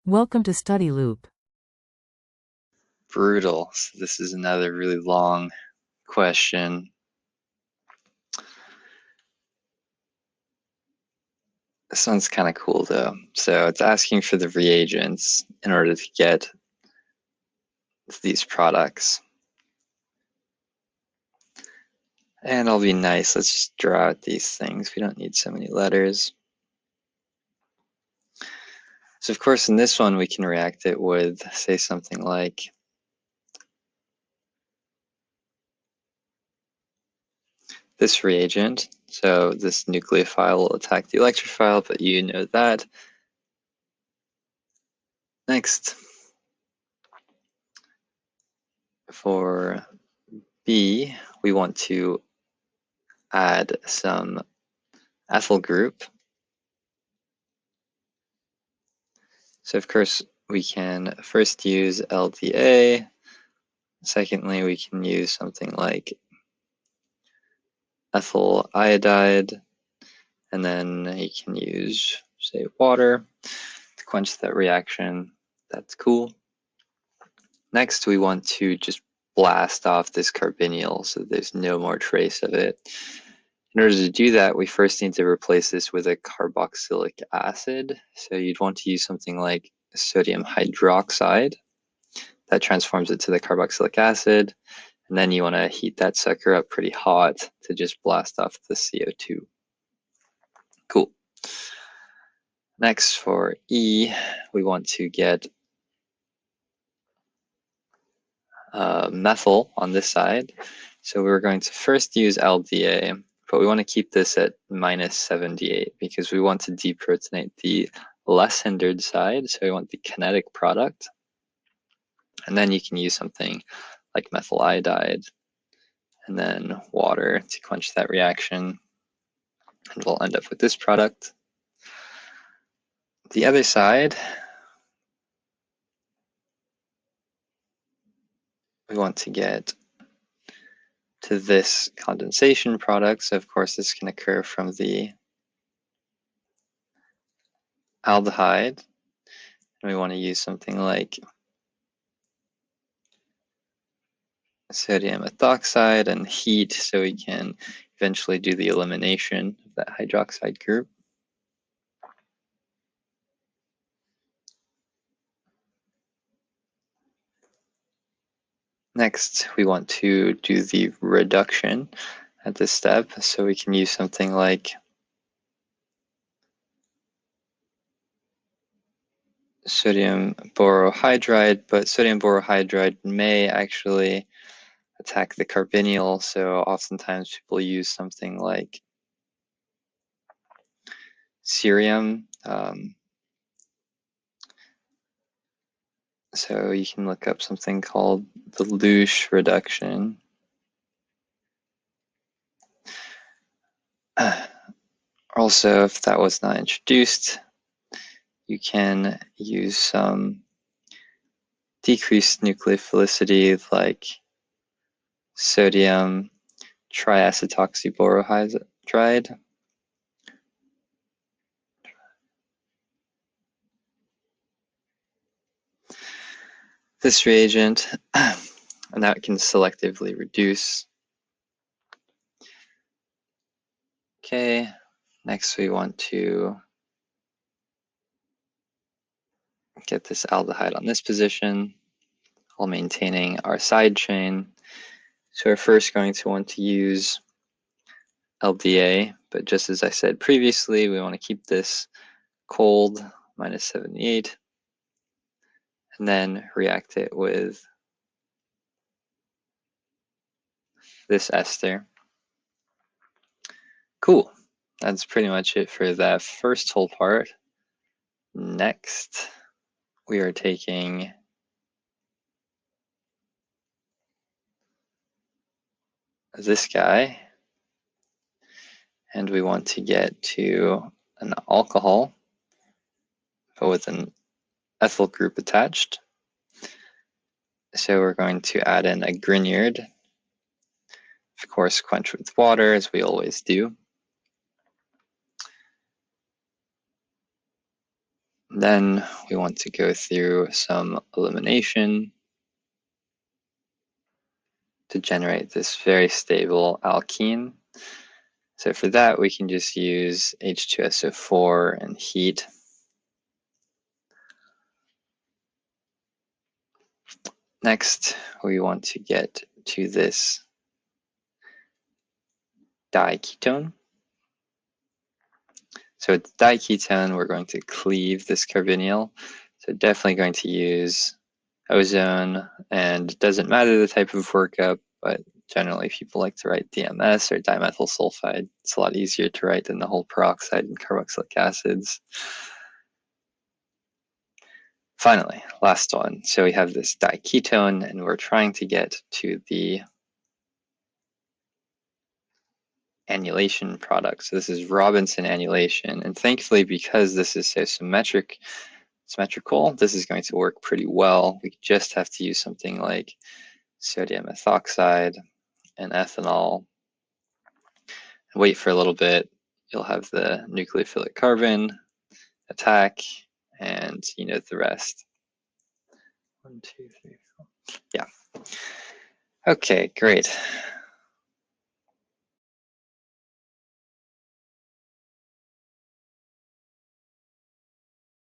Welcome to Study Loop. Brutal. So this is another really long question. This one's kind of cool though. So it's asking for the reagents in order to get these products. And I'll be nice. Let's just draw out these things. We don't need so many letters. So of course in this one we can react it with, say, something like this reagent. So this nucleophile will attack the electrophile, but you know that. Next, for B, we want to add some ethyl group. So of course we can first use LDA. Secondly, we can use something like ethyl iodide, and then you can use, say, water to quench that reaction. That's cool. Next, we want to just blast off this carbonyl so there's no more trace of it. In order to do that, we first need to replace this with a carboxylic acid. So you'd want to use something like sodium hydroxide. That transforms it to the carboxylic acid. And then you want to heat that sucker up pretty hot to just blast off the CO2. Cool. Next, for E, we want to get methyl on this side. So we're going to first use LDA, but we want to keep this at -78 because we want to deprotonate the less hindered side. So we want the kinetic product. And then you can use something like methyl iodide and then water to quench that reaction. And we'll end up with this product. The other side, we want to get to this condensation product. So of course this can occur from the aldehyde. And we want to use something like sodium ethoxide and heat so we can eventually do the elimination of that hydroxide group. Next, we want to do the reduction at this step, so we can use something like sodium borohydride, but sodium borohydride may actually attack the carbonyl, so oftentimes people use something like cerium. So you can look up something called the Lusch reduction. Also, if that was not introduced, you can use some decreased nucleophilicity like sodium triacetoxyborohydride. This reagent, and that can selectively reduce. Okay, next we want to get this aldehyde on this position while maintaining our side chain. So we're first going to want to use LDA, but just as I said previously, we want to keep this cold, -78, and then react it with this ester. Cool. That's pretty much it for that first whole part. Next, we are taking this guy, and we want to get to an alcohol, but with an ethyl group attached. So we're going to add in a Grignard, of course, quench with water, as we always do. Then we want to go through some elimination to generate this very stable alkene. So for that, we can just use H2SO4 and heat. Next, we want to get to this diketone. So with diketone, we're going to cleave this carbonyl. So definitely going to use ozone, and it doesn't matter the type of workup, but generally people like to write DMS or dimethyl sulfide. It's a lot easier to write than the whole peroxide and carboxylic acids. Finally, last one. So we have this diketone, and we're trying to get to the annulation product. So this is Robinson annulation, and thankfully, because this is so symmetrical, this is going to work pretty well. We just have to use something like sodium ethoxide and ethanol. Wait for a little bit. You'll have the nucleophilic carbon attack, and you know the rest. 1, 2, 3, 4. Yeah. Okay, great.